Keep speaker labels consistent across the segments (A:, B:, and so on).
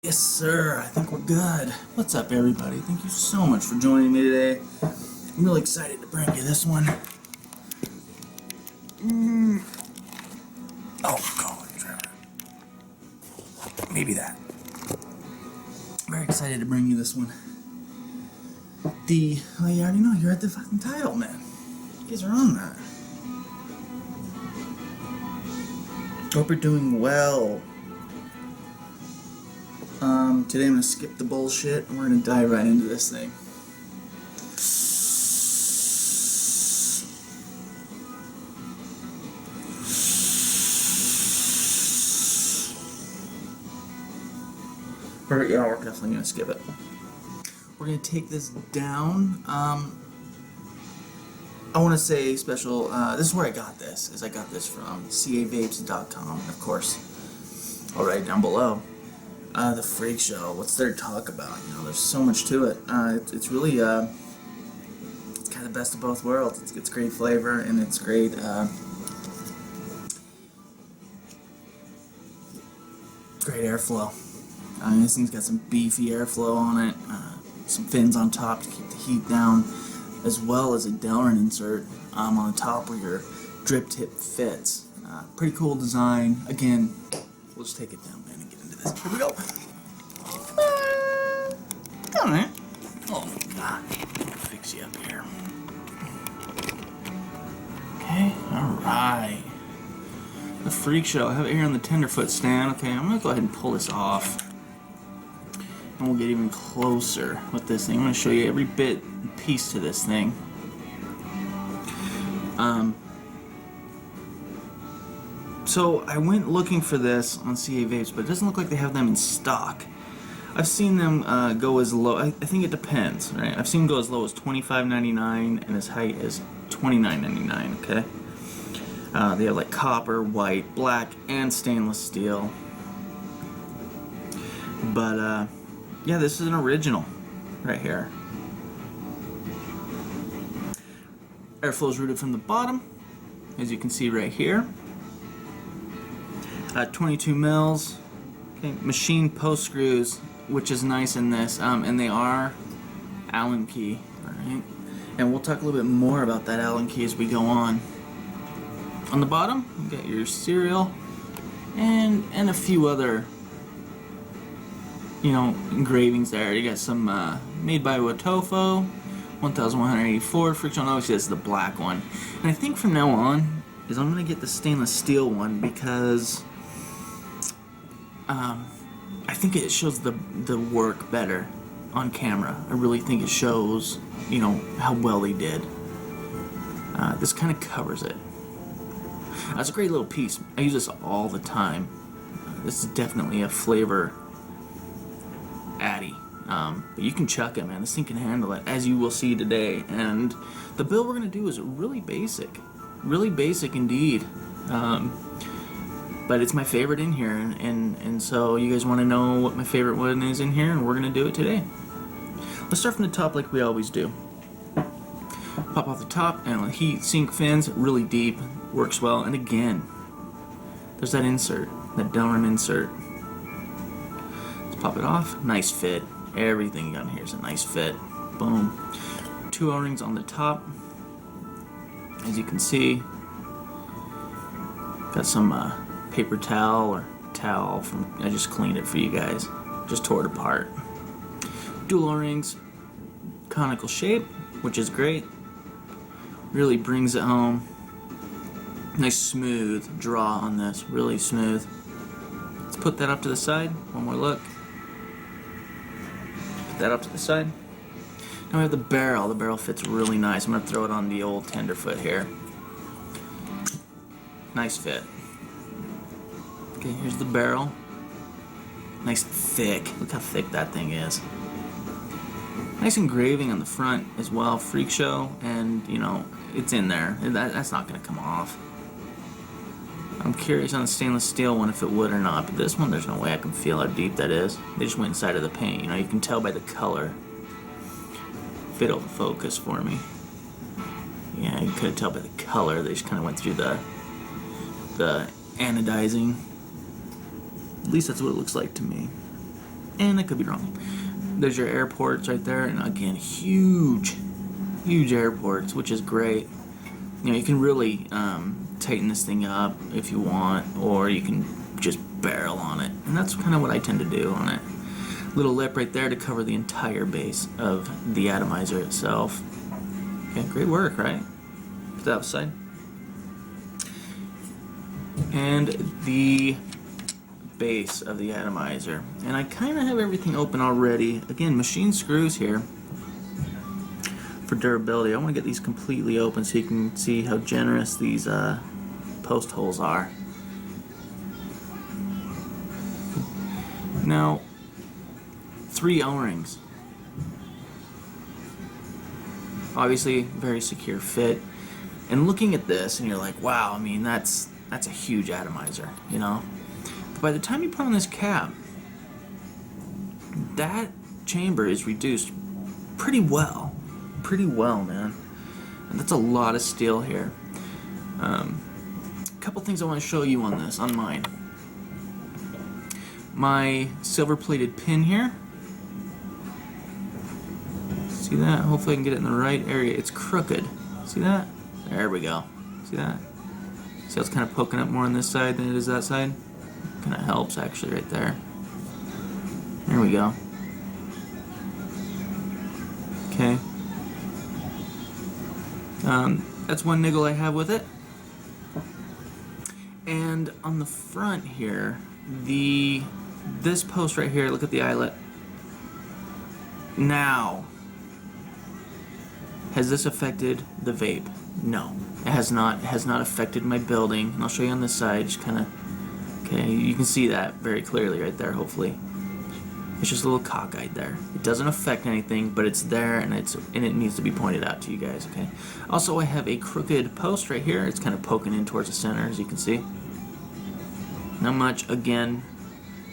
A: Yes, sir. I think we're good. What's up, everybody? Thank you so much for joining me today. I'm really excited to bring you this one. Oh, God, Trevor. Maybe that. Very excited to bring you this one. Well, you already know. You read the fucking title, man. You guys are on that. Hope you're doing well. Today I'm gonna skip the bullshit and we're gonna dive right into this thing. We're definitely gonna skip it. We're gonna take this down. I want to say special. This is where I got this. I got this from cavapes.com, and of course, I'll write it down below. The Freak Show. What's there to talk about? You know, there's so much to it. It's really it's kind of the best of both worlds. It's great flavor and it's great. Great airflow. This thing's got some beefy airflow on it. Some fins on top to keep the heat down, as well as a Delrin insert on the top where your drip tip fits. Pretty cool design. Again, we'll just take it down, man, and get into this. Here we go. Come on, man. Oh my God. I'll fix you up here. Okay, alright. The Freak Show. I have it here on the tenderfoot stand. Okay, I'm gonna go ahead and pull this off. And we'll get even closer with this thing. I'm going to show you every bit and piece to this thing. So I went looking for this on CA Vapes, but it doesn't look like they have them in stock. I've seen them go as low, I think it depends, right? I've seen them go as low as $25.99 and as high as $29.99, okay? They have like copper, white, black, and stainless steel. But, yeah, this is an original right here. Airflow is routed from the bottom, as you can see right here. 22 mils. Okay, machine post screws, which is nice in this, and they are Allen key. All right, and we'll talk a little bit more about that Allen key as we go on. On the bottom, you got your serial and a few other, you know, engravings there. You got some made by Wotofo, 1184 friction. Obviously, that's the black one. And I think from now on is I'm gonna get the stainless steel one because I think it shows the work better on camera. I really think it shows, you know, how well they did. This kind of covers it. It's a great little piece. I use this all the time. This is definitely a flavor addy, but you can chuck it, man. This thing can handle it, as you will see today. And the build we're gonna do is really basic indeed, but it's my favorite in here, and so you guys want to know what my favorite one is in here, and we're gonna do it today. Let's start from the top like we always do. Pop off the top, and heat sink fins really deep, works well. And again, there's that insert, that Delrin insert. Pop it off. Nice fit. Everything you got in here is a nice fit. Boom. 2 O-rings on the top. As you can see, got some paper towel or towel from. I just cleaned it for you guys. Just tore it apart. Dual O-rings, conical shape, which is great. Really brings it home. Nice smooth draw on this. Really smooth. Let's put that up to the side. One more look. That up to the side. Now we have the barrel. The barrel fits really nice. I'm going to throw it on the old tenderfoot here. Nice fit. Okay, here's the barrel. Nice thick. Look how thick that thing is. Nice engraving on the front as well. Freak Show, and you know, it's in there. That's not going to come off. I'm curious on the stainless steel one if it would or not, but this one there's no way I can feel how deep that is. They just went inside of the paint, you know, you can tell by the color. If it'll focus for me. Yeah, you could tell by the color. They just kind of went through the anodizing. At least that's what it looks like to me. and I could be wrong. There's your air ports right there, and again, huge air ports, which is great. You know, you can really tighten this thing up if you want, or you can just barrel on it, and that's kind of what I tend to do on it. Little lip right there to cover the entire base of the atomizer itself. Okay, great work, right? Put that aside. And the base of the atomizer. And I kind of have everything open already. Again, machine screws here for durability. I want to get these completely open so you can see how generous these post holes are. Now, 3 O-rings. Obviously, very secure fit. And looking at this, and you're like, wow, I mean, that's a huge atomizer, you know? But by the time you put on this cap, that chamber is reduced pretty well, man. And that's a lot of steel here. A couple things I want to show you on this, on mine. My silver-plated pin here. See that? Hopefully I can get it in the right area. It's crooked. See that? There we go. See that? See how it's kind of poking up more on this side than it is that side? Kind of helps actually right there. There we go. Okay. That's one niggle I have with it. And on the front here, this post right here, look at the eyelet. Now, has this affected the vape? No, it has not. It has not affected my building. And I'll show you on this side, just kind of, okay, you can see that very clearly right there, hopefully. It's just a little cockeyed there. It doesn't affect anything, but it's there, and it needs to be pointed out to you guys, okay? Also, I have a crooked post right here. It's kind of poking in towards the center, as you can see. Not much. Again,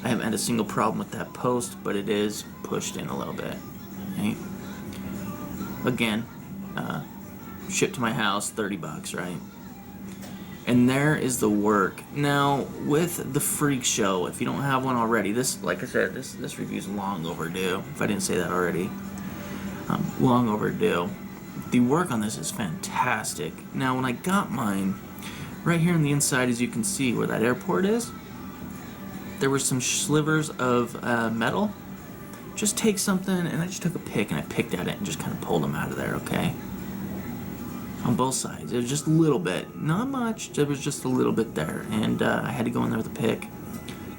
A: I haven't had a single problem with that post, but it is pushed in a little bit, okay? Again, shipped to my house, 30 bucks, right? And there is the work. Now, with the Freak Show, if you don't have one already, this, like I said, this review is long overdue, if I didn't say that already. Long overdue. The work on this is fantastic. Now, when I got mine, right here on the inside, as you can see where that airport is, there were some slivers of metal. Just take something, and I just took a pick, and I picked at it and just kind of pulled them out of there, okay? On both sides. It was just a little bit. Not much, there was just a little bit there. And I had to go in there with a pick.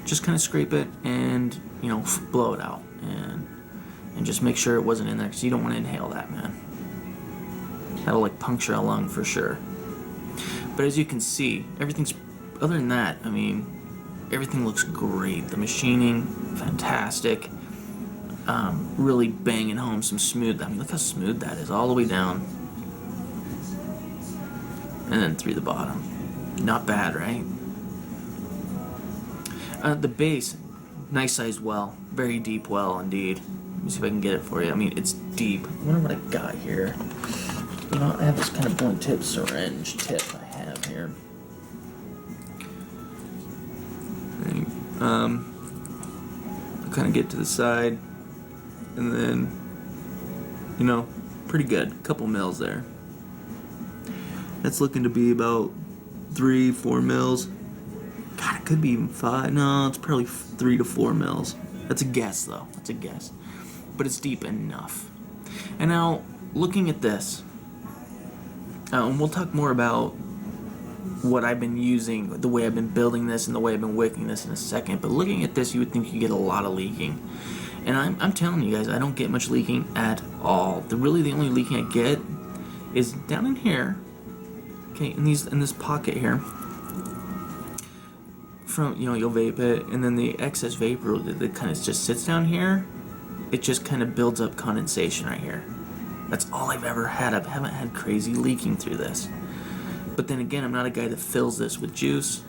A: Just kind of scrape it and, you know, blow it out. And just make sure it wasn't in there, because you don't want to inhale that, man. That'll, like, puncture a lung for sure. But as you can see, everything's, other than that, I mean, everything looks great. The machining, fantastic. Really banging home some smooth. I mean, look how smooth that is, all the way down. And then through the bottom. Not bad, right? The base, nice sized well. Very deep well, indeed. Let me see if I can get it for you. I mean, it's deep. I wonder what I got here. You know, I have this kind of blunt tip syringe tip I have here. I'll kind of get to the side. And then, you know, pretty good. Couple mils there. That's looking to be about 3-4 mils. God, it could be even 5. No, it's probably 3 to 4 mils. That's a guess, though. That's a guess. But it's deep enough. And now, looking at this, and we'll talk more about what I've been using, the way I've been building this, and the way I've been wicking this in a second. But looking at this, you would think you get a lot of leaking. And I'm telling you guys, I don't get much leaking at all. The only leaking I get is down in here. Okay, in this pocket here, from, you know, you'll vape it, and then the excess vapor that kind of just sits down here, it just kind of builds up condensation right here. That's all I've ever had. I haven't had crazy leaking through this. But then again, I'm not a guy that fills this with juice,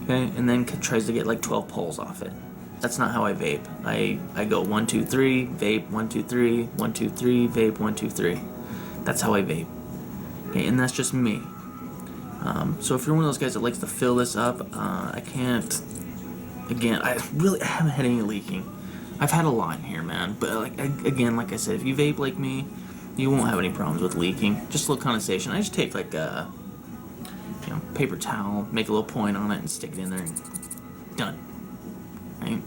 A: okay, and then tries to get like 12 pulls off it. That's not how I vape. I go 1, 2, 3, vape, 1, 2, 3, 1, 2, 3, vape, 1, 2, 3. That's how I vape. Okay, and that's just me. So if you're one of those guys that likes to fill this up, I can't. Again, I haven't had any leaking. I've had a lot in here, man. But again, like I said, if you vape like me, you won't have any problems with leaking. Just a little condensation. I just take like a paper towel, make a little point on it, and stick it in there, and done. Right?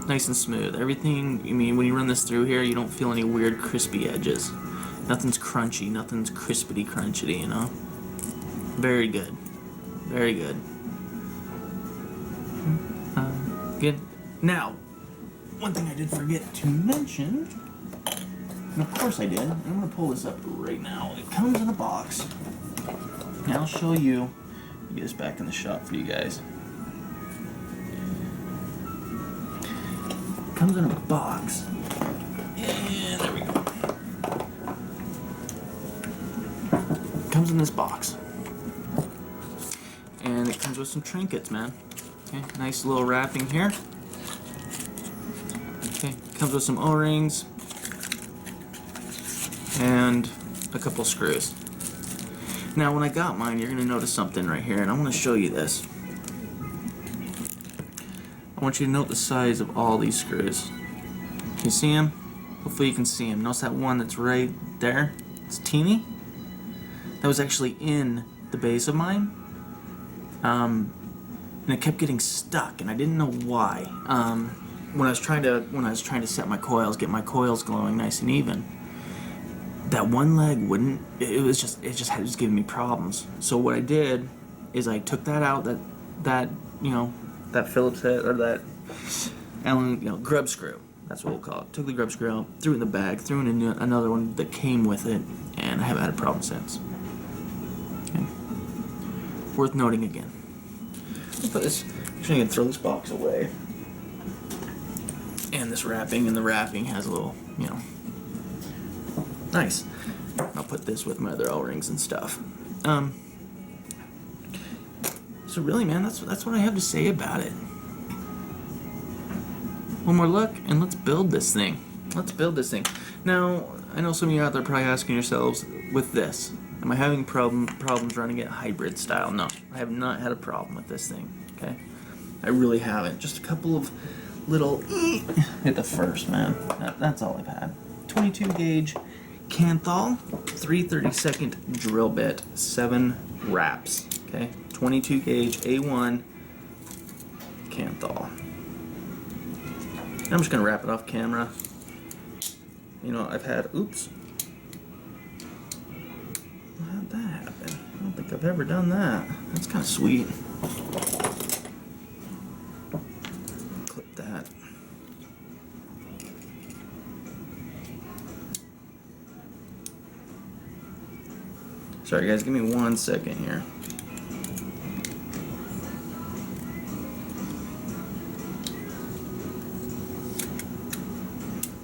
A: Nice and smooth. Everything. I mean, when you run this through here, you don't feel any weird crispy edges. Nothing's crunchy. Nothing's crispity crunchy. You know. Very good. Very good. Good. Now, one thing I did forget to mention, and of course I did, and I'm going to pull this up right now. It comes in a box. And I'll show you. Let me get this back in the shop for you guys. It comes in a box. And there we go. It comes in this box. And it comes with some trinkets, man. Okay, nice little wrapping here. Okay, comes with some O-rings and a couple screws. Now, when I got mine, you're going to notice something right here, and I want to show you this. I want you to note the size of all these screws. Can you see them? Hopefully you can see them. Notice that one that's right there? It's teeny. That was actually in the base of mine. And it kept getting stuck, and I didn't know why. When I was trying to set my coils, get my coils glowing nice and even, that one leg wouldn't. It was giving me problems. So what I did is I took that out, that Phillips head, or that Allen grub screw. That's what we'll call it. Took the grub screw out, threw it in the bag, threw in another one that came with it, and I haven't had a problem since. Okay. Worth noting again. I'll put this. I'm going to throw this box away. And this wrapping, and the wrapping has a little, nice. I'll put this with my other O-rings and stuff. So really, man, that's what I have to say about it. One more look, and let's build this thing. Let's build this thing. Now, I know some of you out there are probably asking yourselves, with this, am I having problems running it hybrid style? No, I have not had a problem with this thing, okay? I really haven't. Just a couple of little hit the first, man. That's all I've had. 22 gauge Canthal, 3/32 drill bit, 7 wraps, okay? 22 gauge A1 Canthal. I'm just gonna wrap it off camera. I've had, oops. How'd that happen? I don't think I've ever done that. That's kind of sweet. Clip that. Sorry guys, give me 1 second here.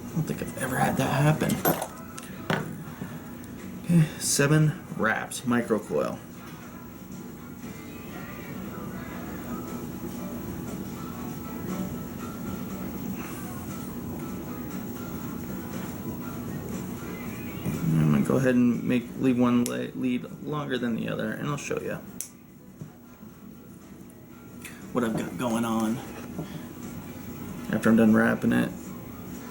A: I don't think I've ever had that happen. Okay, 7 wraps, micro coil. I'm gonna go ahead and leave one lead longer than the other, and I'll show you what I've got going on after I'm done wrapping it.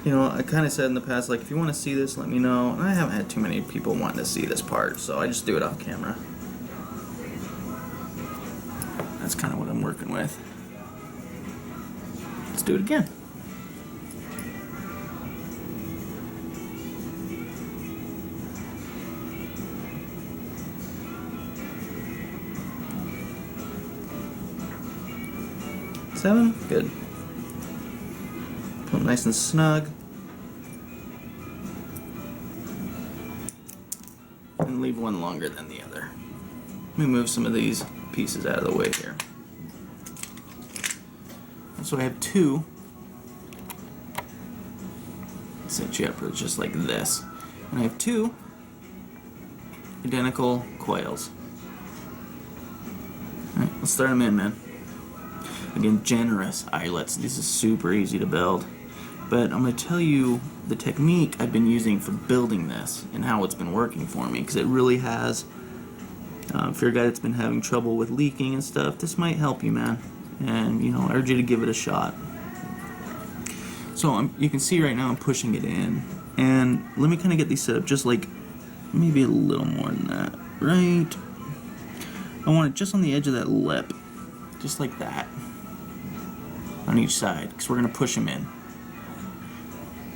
A: I kind of said in the past, like, if you want to see this, let me know. And I haven't had too many people wanting to see this part, so I just do it off camera. That's kind of what I'm working with. Let's do it again. Seven? Good. Put them nice and snug. And leave one longer than the other. Let me move some of these pieces out of the way here. So I have 2. Set you up for just like this. And I have 2 identical coils. Alright, let's start them in, man. Again, generous eyelets. This is super easy to build. But I'm going to tell you the technique I've been using for building this and how it's been working for me, because it really has. If you're a guy that's been having trouble with leaking and stuff, this might help you, man. And, I urge you to give it a shot. So you can see right now I'm pushing it in. And let me kind of get these set up just like maybe a little more than that. Right. I want it just on the edge of that lip. Just like that. On each side. Because we're going to push them in.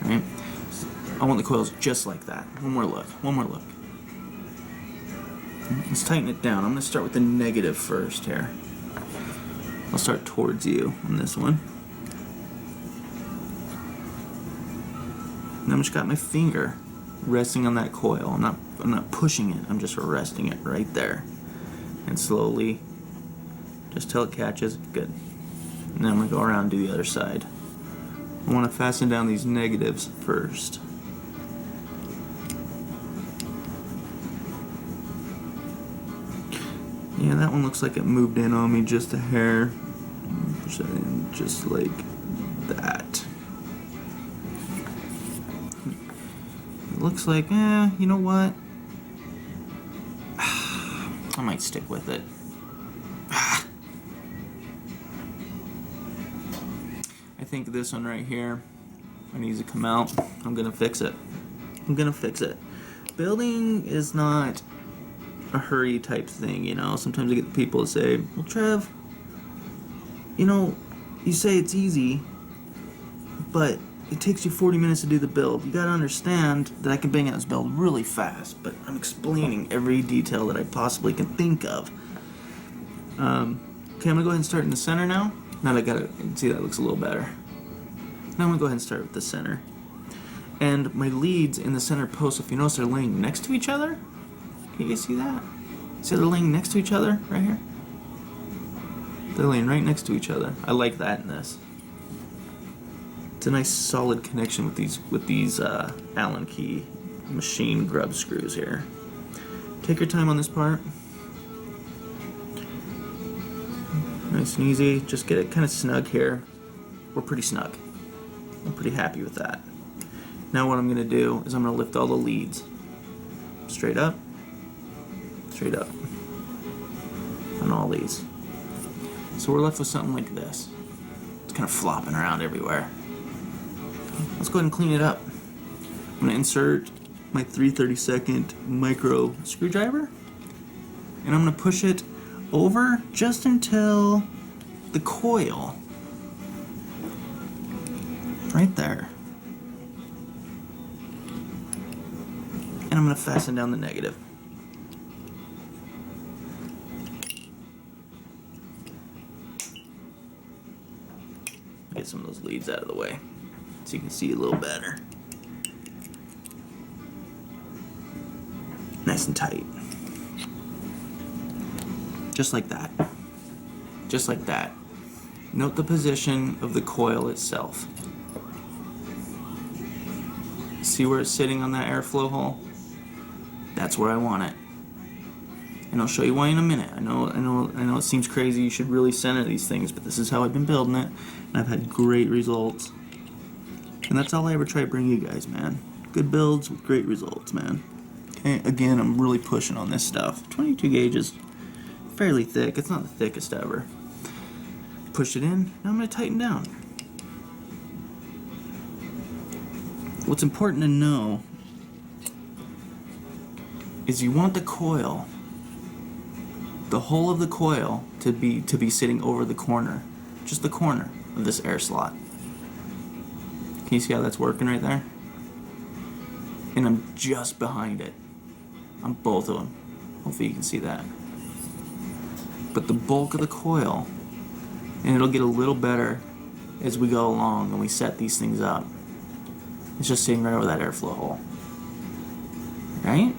A: Right? I want the coils just like that. One more look. One more look. Let's tighten it down. I'm going to start with the negative first here. I'll start towards you on this one. And I'm just got my finger resting on that coil. I'm not pushing it. I'm just resting it right there. And slowly, just till it catches. Good. And then I'm going to go around and do the other side. I want to fasten down these negatives first. Yeah, that one looks like it moved in on me just a hair. Push that in just like that. It looks like, you know what? I might stick with it. I think this one right here needs to come out. I'm gonna fix it. I'm gonna fix it. Building is not a hurry type thing, you know. Sometimes I get people to say, well, Trev, you know, you say it's easy, but it takes you 40 minutes to do the build. You gotta understand that I can bang out this build really fast, but I'm explaining every detail that I possibly can think of. Okay, I'm gonna go ahead and start in the center now. Now that I got it, see that looks a little better. Now I'm gonna go ahead and start with the center. And my leads in the center post, if you notice, they're laying next to each other. Can you guys see that? See they're laying next to each other right here? They're laying right next to each other. I like that in this. It's a nice solid connection with these Allen key machine grub screws here. Take your time on this part. Nice and easy. Just get it kind of snug here. We're pretty snug. I'm pretty happy with that. Now what I'm going to do is I'm going to lift all the leads. Straight up. Straight up. On all these. So we're left with something like this. It's kind of flopping around everywhere. Let's go ahead and clean it up. I'm going to insert my 3/32 micro screwdriver. And I'm going to push it over just until the coil. Right there. And I'm going to fasten down the negative. Get some of those leads out of the way so you can see a little better. Nice and tight. Just like that. Just like that. Note the position of the coil itself. See where it's sitting on that airflow hole? That's where I want it. And I'll show you why in a minute. I know it seems crazy, you should really center these things, but this is how I've been building it, and I've had great results. And that's all I ever try to bring you guys, man. Good builds with great results, man. Okay, again, I'm really pushing on this stuff. 22 gauge is fairly thick. It's not the thickest ever. Push it in. Now I'm going to tighten down. What's important to know is you want the coil, the whole of the coil, to be sitting over the corner, just the corner of this air slot. Can you see how that's working right there? And I'm just behind it on both of them. Hopefully you can see that. But the bulk of the coil, and it'll get a little better as we go along and we set these things up, it's just sitting right over that airflow hole. Right?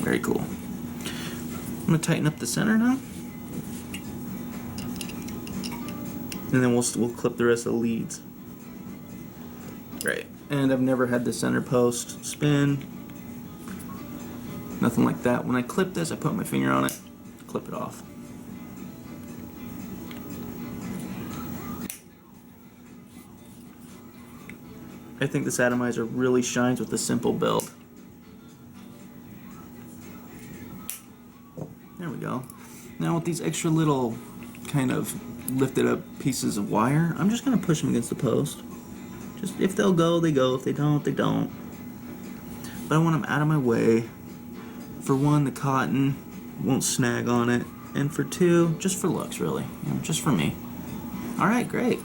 A: Very cool. I'm going to tighten up the center now. And then we'll clip the rest of the leads. Great. And I've never had the center post spin. Nothing like that. When I clip this, I put my finger on it, clip it off. I think this atomizer really shines with a simple build. There we go. Now with these extra little kind of lifted up pieces of wire, I'm just going to push them against the post. Just if they'll go, they go. If they don't, they don't. But I want them out of my way. For one, the cotton won't snag on it. And for two, just for looks, really. You know, just for me. Alright, great.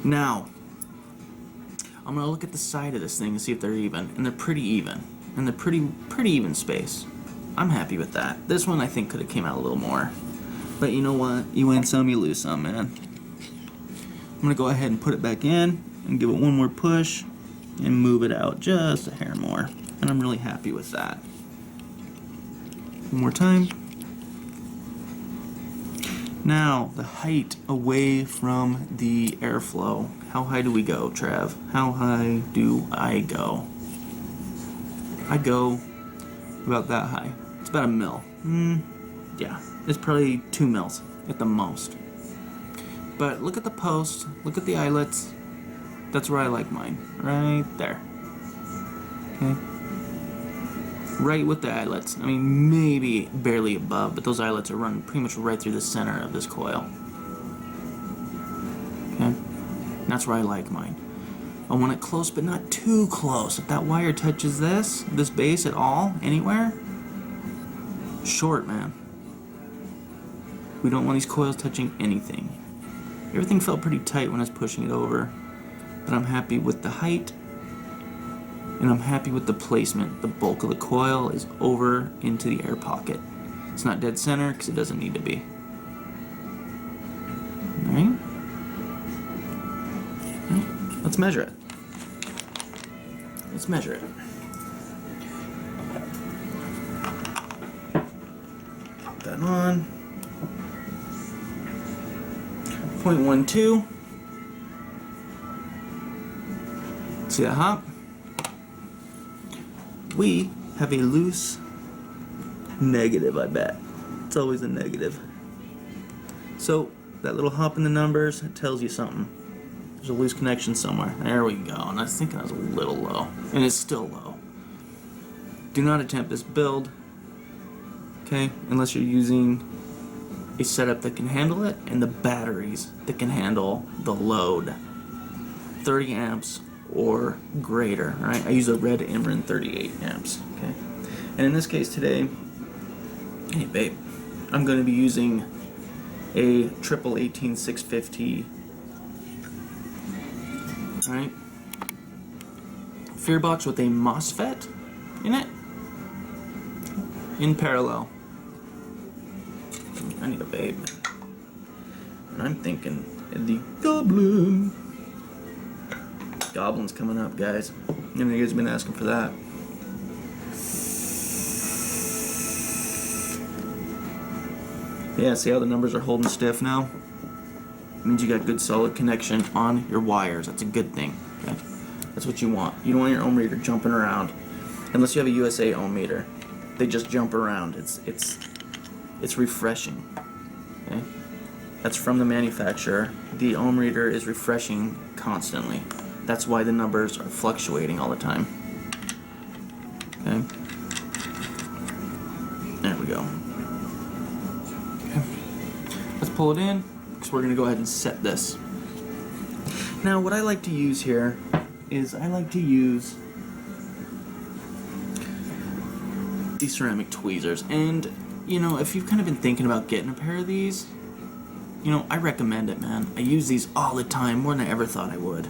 A: Now, I'm going to look at the side of this thing and see if they're even. And they're pretty even. And they're pretty even space. I'm happy with that. This one I think could have came out a little more. But you know what? You win some, you lose some, man. I'm going to go ahead and put it back in and give it one more push and move it out just a hair more. And I'm really happy with that. One more time. Now, the height away from the airflow. How high do we go, Trav? How high do I go? I go about that high. It's about a mil. Yeah, it's probably 2 mils at the most. But look at the post, look at the eyelets. That's where I like mine, right there. Okay. Right with the eyelets. I mean, maybe barely above, but those eyelets are running pretty much right through the center of this coil. Okay? And that's where I like mine. I want it close, but not too close. If that wire touches this base at all, anywhere, short, man. We don't want these coils touching anything. Everything felt pretty tight when I was pushing it over, but I'm happy with the height. And I'm happy with the placement. The bulk of the coil is over into the air pocket. It's not dead center because it doesn't need to be. Alright? Let's measure it. Let's measure it. Put that on. 0.12. See that hop? We have a loose negative, I bet. It's always a negative. So, that little hop in the numbers, it tells you something. There's a loose connection somewhere. There we go. And I was thinking I was a little low. And it's still low. Do not attempt this build, okay, unless you're using a setup that can handle it and the batteries that can handle the load. 30 amps or greater, right? I use a red Imran 38 amps, okay? And in this case today, hey babe, I'm going to be using a triple 18650, alright? Fear box with a MOSFET in it, in parallel. I need a babe. And I'm thinking the Goblin. Goblin's coming up, guys. You know, you guys have been asking for that. Yeah, see how the numbers are holding stiff now? It means you got good solid connection on your wires. That's a good thing. Okay? That's what you want. You don't want your ohm meter jumping around. Unless you have a USA ohm meter. They just jump around. It's refreshing. Okay? That's from the manufacturer. The ohm reader is refreshing constantly. That's why the numbers are fluctuating all the time. Okay? There we go. Okay. Let's pull it in, because we're going to go ahead and set this. Now, what I like to use here is I like to use these ceramic tweezers. And, you know, if you've kind of been thinking about getting a pair of these, you know, I recommend it, man. I use these all the time, more than I ever thought I would.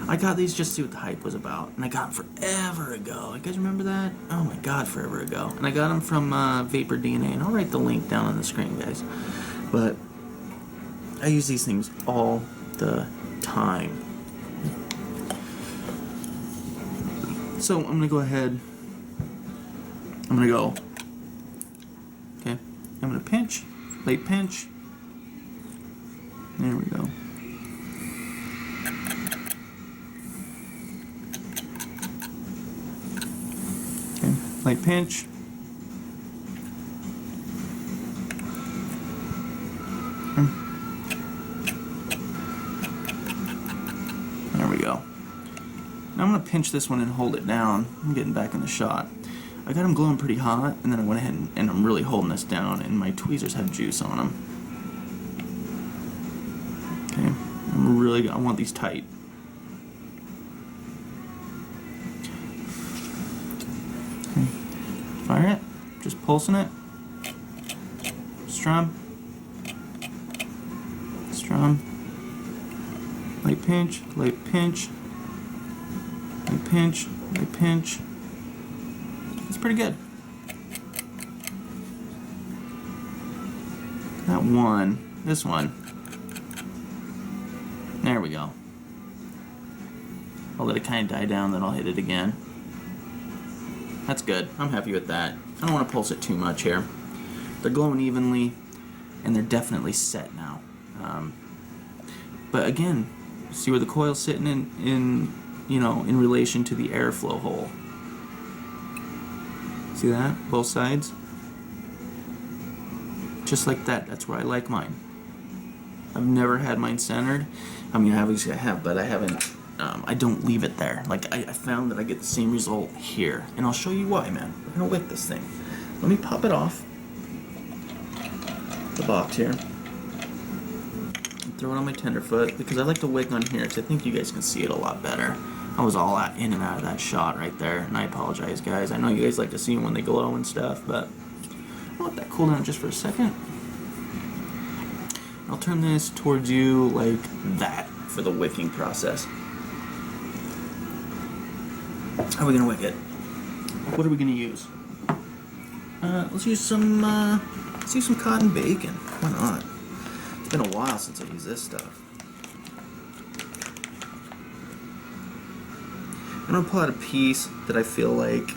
A: I got these just to see what the hype was about, and I got them forever ago. You guys remember that? Oh my god, forever ago. And I got them from Vapor DNA, and I'll write the link down on the screen, guys. But I use these things all the time. So I'm gonna go ahead. I'm gonna go. Okay. I'm gonna pinch, late pinch. There we go. Light pinch. There we go. Now I'm going to pinch this one and hold it down. I'm getting back in the shot. I got them glowing pretty hot, and then I went ahead and I'm really holding this down, and my tweezers have juice on them. Okay, I want these tight. Fire it. Just pulsing it. Strum. Strum. Light pinch. Light pinch. Light pinch. Light pinch. It's pretty good. That one. This one. There we go. I'll let it kind of die down, then I'll hit it again. That's good. I'm happy with that. I don't want to pulse it too much here. They're glowing evenly, and they're definitely set now. But again, see where the coil's sitting in relation to the airflow hole. See that? Both sides. Just like that. That's where I like mine. I've never had mine centered. I mean, obviously I have, but I haven't. I don't leave it there. Like I found that I get the same result here, and I'll show you why, man. We're gonna wick this thing. Let me pop it off the box here. And throw it on my tenderfoot because I like to wick on here because I think you guys can see it a lot better. I was all in and out of that shot right there, and I apologize, guys. I know you guys like to see them when they glow and stuff, but I'll let that cool down just for a second. I'll turn this towards you like that for the wicking process. How are we gonna wick it? What are we gonna use? Let's use some cotton bacon. Why not? It's been a while since I used this stuff. I'm gonna pull out a piece that I feel like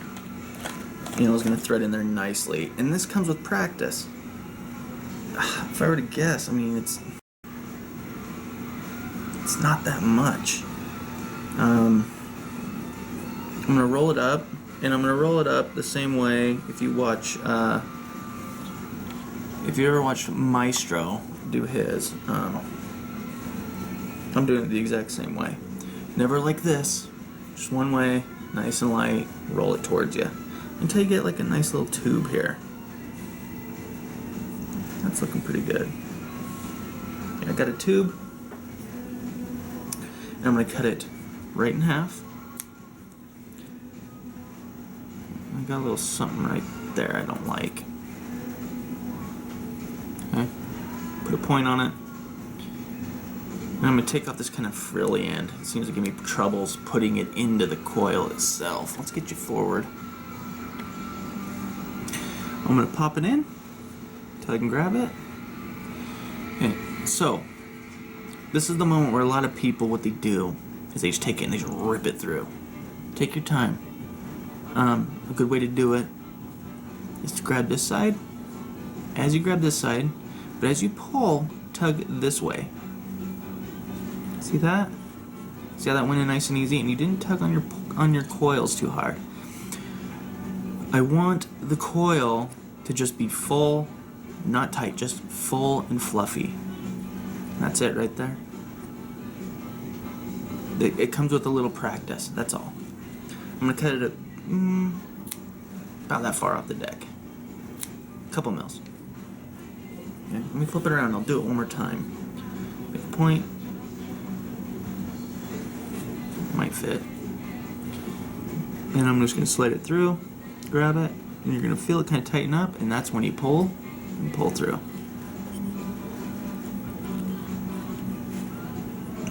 A: is gonna thread in there nicely, and this comes with practice. If I were to guess, I mean it's not that much. I'm gonna roll it up, and I'm gonna roll it up the same way if you watch, if you ever watched Maestro do his. I'm doing it the exact same way. Never like this, just one way, nice and light, roll it towards you until you get like a nice little tube here. That's looking pretty good. I got a tube, and I'm gonna cut it right in half. I got a little something right there I don't like. Okay, put a point on it. And I'm gonna take off this kind of frilly end. It seems to give me troubles putting it into the coil itself. Let's get you forward. I'm gonna pop it in until I can grab it. Okay, so this is the moment where a lot of people, what they do is they just take it and they just rip it through. Take your time. A good way to do it is to grab this side. As you grab this side, but as you pull, tug this way. See that? See how that went in nice and easy, and you didn't tug on your coils too hard. I want the coil to just be full, not tight, just full and fluffy. That's it right there. It comes with a little practice, that's all. I'm gonna cut it at about that far off the deck. A couple mils. Okay, let me flip it around, I'll do it one more time. Make a point. Might fit. And I'm just gonna slide it through, grab it, and you're gonna feel it kind of tighten up, and that's when you pull and pull through.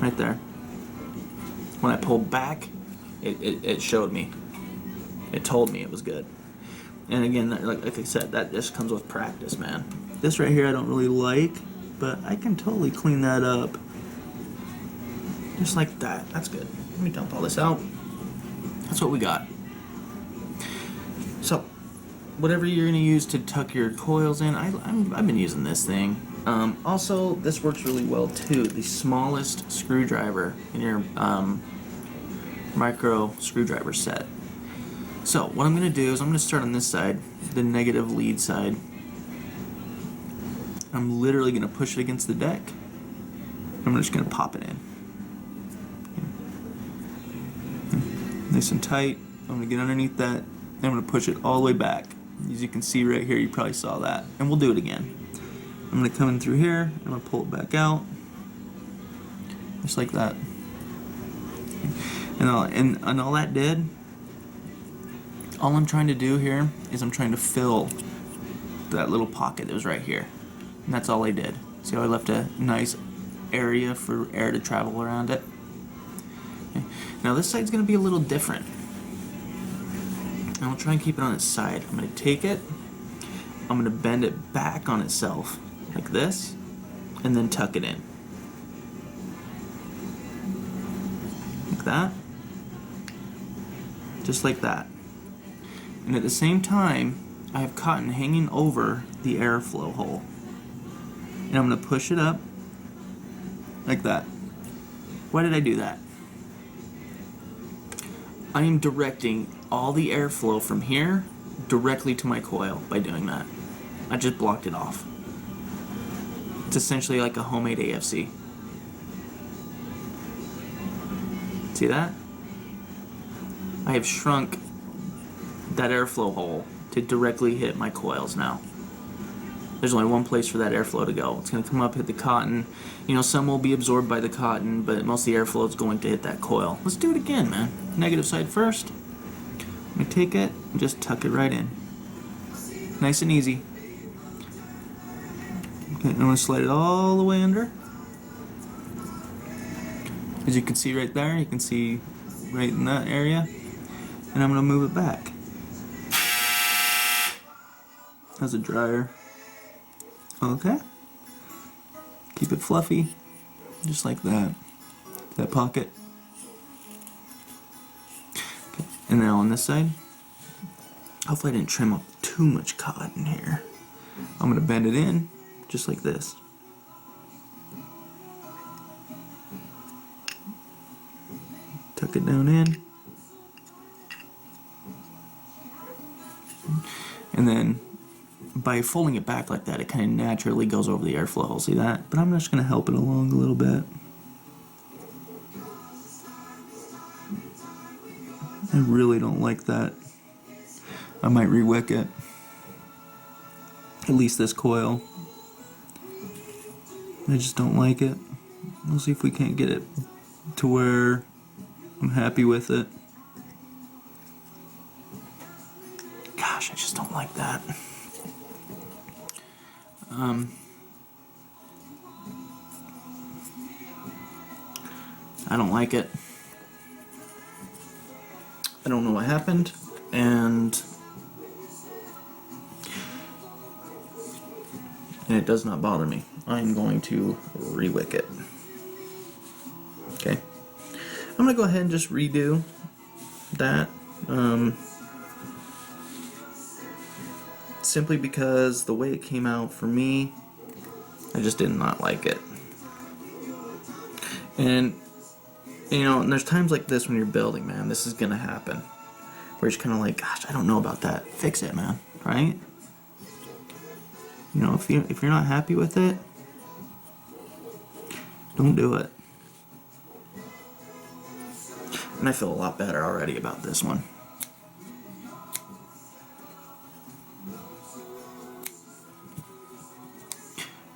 A: Right there. When I pulled back, it showed me. It told me it was good. And again, like I said, that just comes with practice, man. This right here I don't really like, but I can totally clean that up. Just like that. That's good. Let me dump all this out. That's what we got. So, whatever you're going to use to tuck your coils in, I've been using this thing. Also, this works really well too. The smallest screwdriver in your micro screwdriver set. So, what I'm going to do is I'm going to start on this side, the negative lead side. I'm literally going to push it against the deck. I'm just going to pop it in. Nice and tight. I'm going to get underneath that. And I'm going to push it all the way back. As you can see right here, you probably saw that. And we'll do it again. I'm going to come in through here. I'm going to pull it back out. Just like that. And all that did, All I'm trying to do here is I'm trying to fill that little pocket that was right here. And that's all I did. See how I left a nice area for air to travel around it? Okay. Now this side's going to be a little different. And I'll try and keep it on its side. I'm going to take it, I'm going to bend it back on itself, like this, and then tuck it in. Like that. Just like that. And at the same time, I have cotton hanging over the airflow hole. And I'm going to push it up like that. Why did I do that? I am directing all the airflow from here directly to my coil by doing that. I just blocked it off. It's essentially like a homemade AFC. See that? I have shrunk that airflow hole to directly hit my coils now. There's only one place for that airflow to go. It's going to come up, hit the cotton. You know, some will be absorbed by the cotton, but most of the airflow is going to hit that coil. Let's do it again, man. Negative side first. I'm going to take it and just tuck it right in. Nice and easy. Okay, I'm going to slide it all the way under. As you can see right there, you can see right in that area. And I'm going to move it back. How's it dryer? Okay. Keep it fluffy, just like that. That pocket. Okay. And now on this side, hopefully I didn't trim up too much cotton here. I'm gonna bend it in, just like this. Tuck it down in. And then by folding it back like that, it kind of naturally goes over the airflow hole. See that? But I'm just going to help it along a little bit. I really don't like that. I might re-wick it. At least this coil. I just don't like it. We'll see if we can't get it to where I'm happy with it. Gosh, I just don't like that. I don't like it. I don't know what happened, and it does not bother me. I'm going to re-wick it. Okay. I'm going to go ahead and just redo that. Simply because the way it came out for me, I just did not like it. And you know, and there's times like this when you're building, man, this is gonna happen. Where you're just kind of like, gosh, I don't know about that. Fix it, man, right? You know, if you're not happy with it, don't do it. And I feel a lot better already about this one.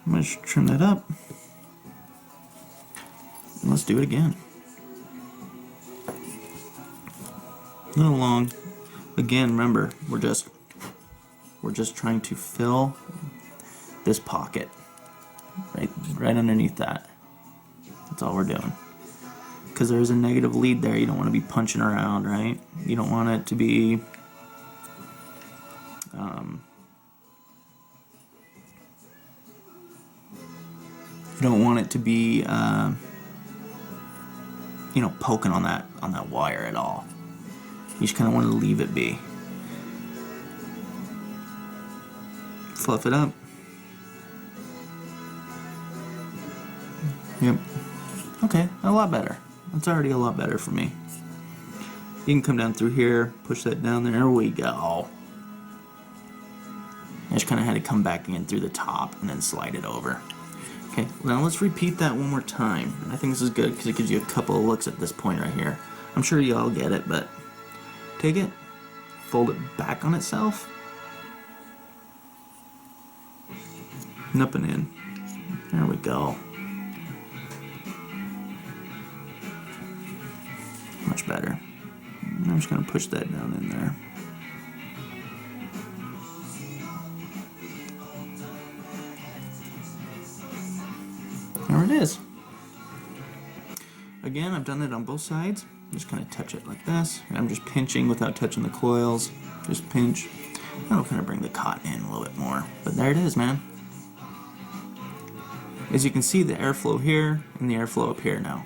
A: I'm going to trim that up. And let's do it again. A little long. Again, remember, we're just trying to fill this pocket right underneath that. That's all we're doing. Because there's a negative lead there. You don't want to be punching around, right? You don't want it to be you don't want it to be you know, poking on that wire at all. You just kind of want to leave it be. Fluff it up. Yep. Okay, a lot better. That's already a lot better for me. You can come down through here, push that down there. There we go. I just kind of had to come back in through the top and then slide it over. Okay, now let's repeat that one more time. I think this is good because it gives you a couple of looks at this point right here. I'm sure you all get it, but take it, fold it back on itself, and up and in. There we go. Much better. I'm just going to push that down in there. is. Again, I've done it on both sides. Just kind of touch it like this. And I'm just pinching without touching the coils. Just pinch. That'll kind of bring the cotton in a little bit more. But there it is, man. As you can see, the airflow here and the airflow up here now.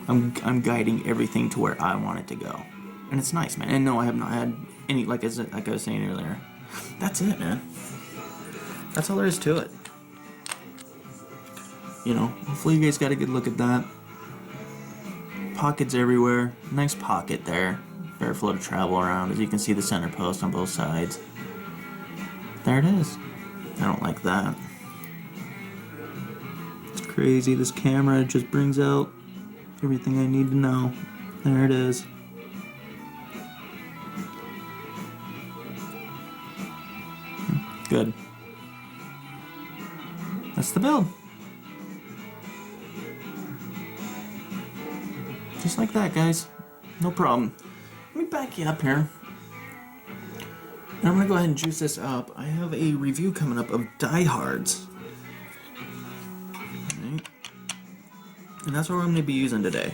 A: I'm guiding everything to where I want it to go. And it's nice, man. And no, I have not had any, like I was saying earlier. That's it, man. That's all there is to it. You know, hopefully you guys got a good look at that. Pockets everywhere. Nice pocket there. Airflow to travel around. As you can see, the center post on both sides. There it is. I don't like that. It's crazy. This camera just brings out everything I need to know. There it is. Good. That's the build. Just like that, guys. No problem. Let me back you up here. And I'm going to go ahead and juice this up. I have a review coming up of diehards. Right. And that's what I'm going to be using today.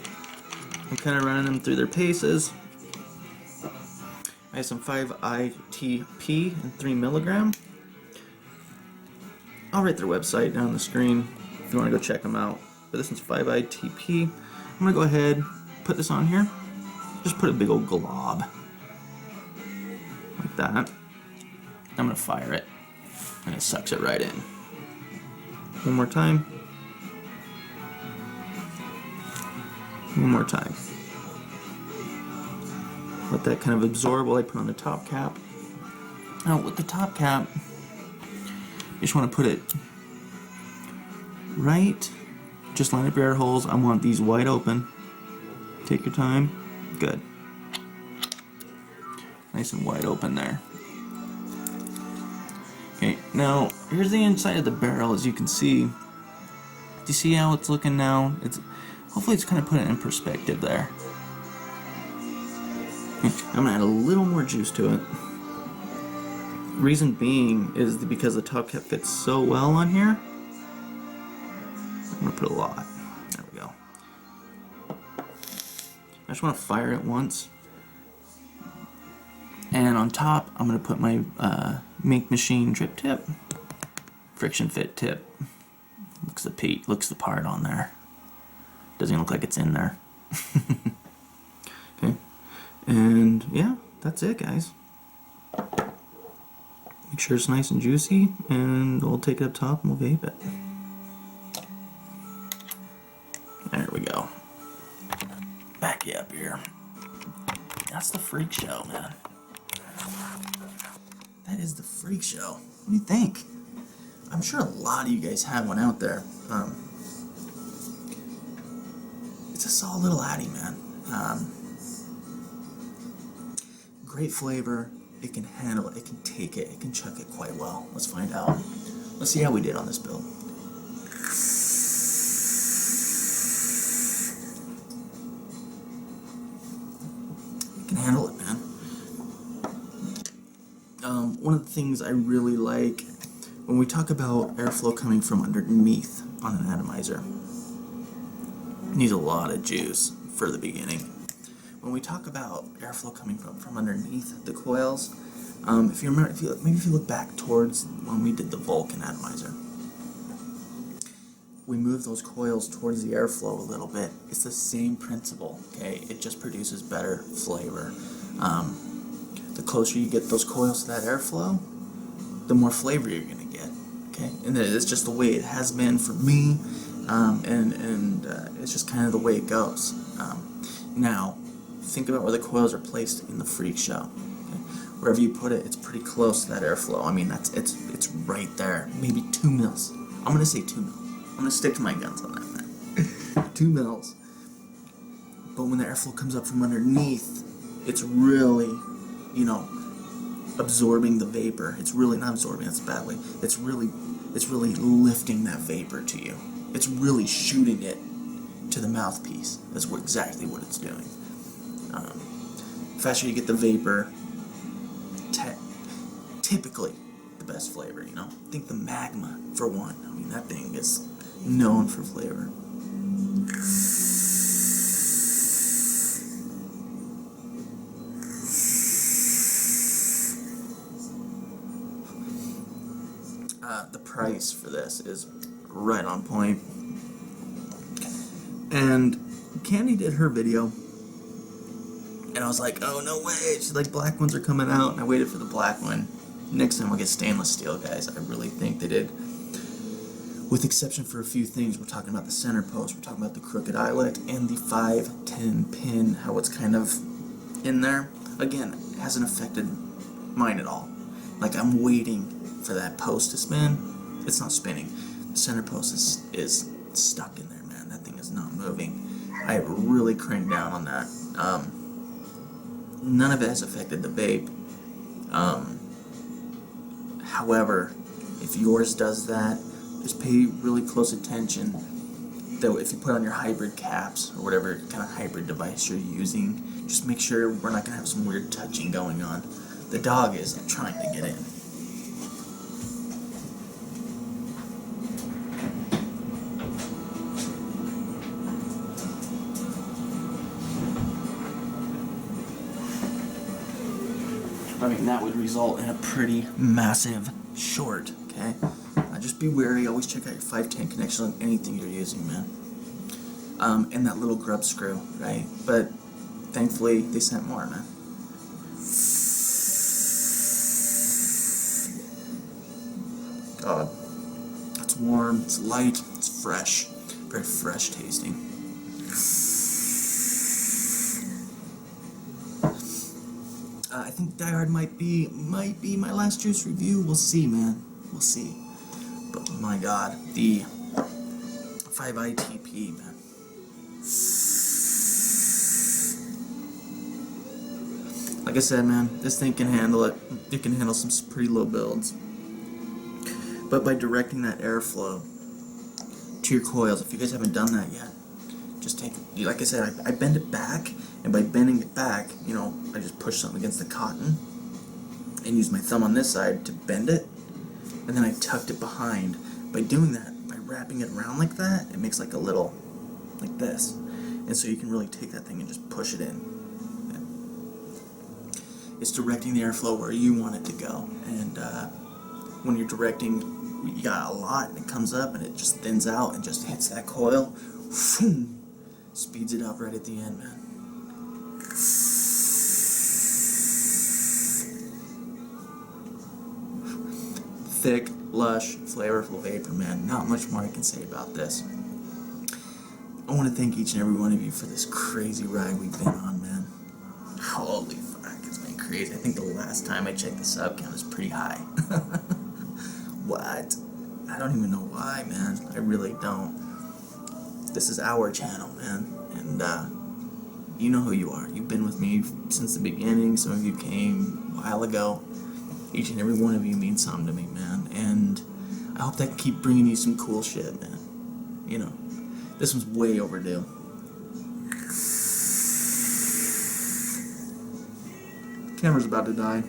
A: I'm kind of running them through their paces. I have some 5-ITP and 3 milligram. I'll write their website down on the screen if you want to go check them out. But this one's 5-ITP. I'm going to go ahead, put this on here. Just put a big old glob. Like that. I'm going to fire it. And it sucks it right in. One more time. One more time. Let that kind of absorb while I put on the top cap. Now with the top cap, you just want to put it right, just line up your air holes. I want these wide open. Take your time. Good. Nice and wide open there. Okay, now here's the inside of the barrel. As you can see, do you see how it's looking now? Hopefully it's kind of put it in perspective there. I'm gonna add a little more juice to it. Reason being is because the top cap fits so well on here. I'm gonna put a lot. There we go. I just want to fire it once. And on top, I'm gonna put my Mink Machine drip tip, friction fit tip. Looks the part on there. Doesn't even look like it's in there. Okay. And yeah, that's it, guys. Make sure it's nice and juicy, and we'll take it up top and we'll vape it. There we go. Back you up here. That's the freak show, man. That is the freak show. What do you think? I'm sure a lot of you guys have one out there. It's a solid little Addy, man. Great flavor. It can handle it. It can take it. It can chuck it quite well. Let's find out. Let's see how we did on this build. It can handle it, man. One of the things I really like when we talk about airflow coming from underneath on an atomizer, it needs a lot of juice for the beginning. When we talk about airflow coming from underneath the coils, if you remember, maybe if you look back towards when we did the Vulcan atomizer, we move those coils towards the airflow a little bit. It's the same principle, okay? It just produces better flavor. The closer you get those coils to that airflow, the more flavor you're gonna get, okay? And it's just the way it has been for me, and it's just kind of the way it goes. Now, think about where the coils are placed in the freak show. Okay? Wherever you put it, it's pretty close to that airflow. I mean, it's right there. Maybe 2 mils. I'm gonna say 2 mils. I'm gonna stick to my guns on that, man. 2 mils. But when the airflow comes up from underneath, it's really, you know, absorbing the vapor. It's really not absorbing. That's badly. It's really lifting that vapor to you. It's really shooting it to the mouthpiece. That's exactly what it's doing. The faster you get the vapor, typically the best flavor, you know. Think the magma, for one. I mean, that thing is known for flavor. The price for this is right on point. And Candy did her video, and I was like, oh, no way. She's like, black ones are coming out, and I waited for the black one. Next time we'll get stainless steel, guys. I really think they did. With exception for a few things, we're talking about the center post, we're talking about the crooked eyelet, and the 510 pin, how it's kind of in there. Again, it hasn't affected mine at all. Like, I'm waiting for that post to spin. It's not spinning. The center post is stuck in there, man. That thing is not moving. I really cranked down on that. None of it has affected the vape. However, if yours does that, just pay really close attention that if you put on your hybrid caps or whatever kind of hybrid device you're using, just make sure we're not going to have some weird touching going on. The dog is trying to get in. I mean, that would result in a pretty massive short, okay? Just be wary, always check out your 510 connection on anything you're using, man. And that little grub screw, right? But thankfully, they sent more, man. God. It's warm, it's light, it's fresh. Very fresh tasting. I think Die Hard might be my last juice review. We'll see, man. We'll see. But my God, the 5ITP, man. Like I said, man, this thing can handle it. It can handle some pretty low builds. But by directing that airflow to your coils, if you guys haven't done that yet, just take, like I said, I bend it back, and by bending it back, you know, I just push something against the cotton and use my thumb on this side to bend it, and then I tucked it behind. By doing that, by wrapping it around like that, it makes like a little, like this, and so you can really take that thing and just push it in. It's directing the airflow where you want it to go, and when you're directing, you got a lot, and it comes up, and it just thins out, and just hits that coil, boom, speeds it up right at the end, man. Thick, lush, flavorful vapor, man. Not much more I can say about this. I want to thank each and every one of you for this crazy ride we've been on, man. Holy fuck, it's been crazy. I think the last time I checked the sub count was pretty high. What? I don't even know why, man. I really don't. This is our channel, man, and you know who you are. You've been with me since the beginning. Some of you came a while ago. Each and every one of you means something to me, man, and I hope that can keep bringing you some cool shit, man. You know, this one's way overdue. Camera's about to die.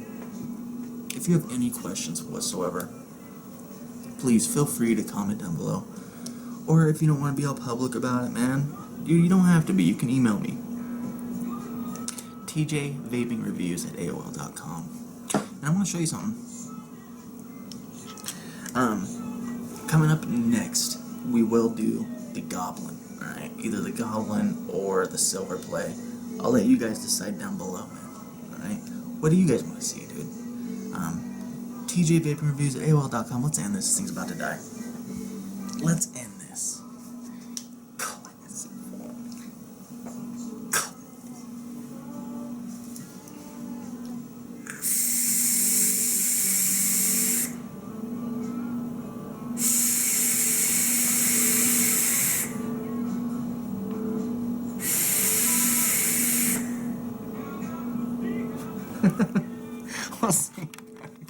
A: If you have any questions whatsoever, please feel free to comment down below. Or if you don't want to be all public about it, man, you don't have to be. You can email me. tjvapingreviews@aol.com. And I want to show you something. Coming up next, we will do the Goblin. Alright, either the Goblin or the Silver Play. I'll let you guys decide down below, man. Alright? What do you guys want to see, dude? tjvapingreviews@aol.com. Let's end this. This thing's about to die. Let's end this.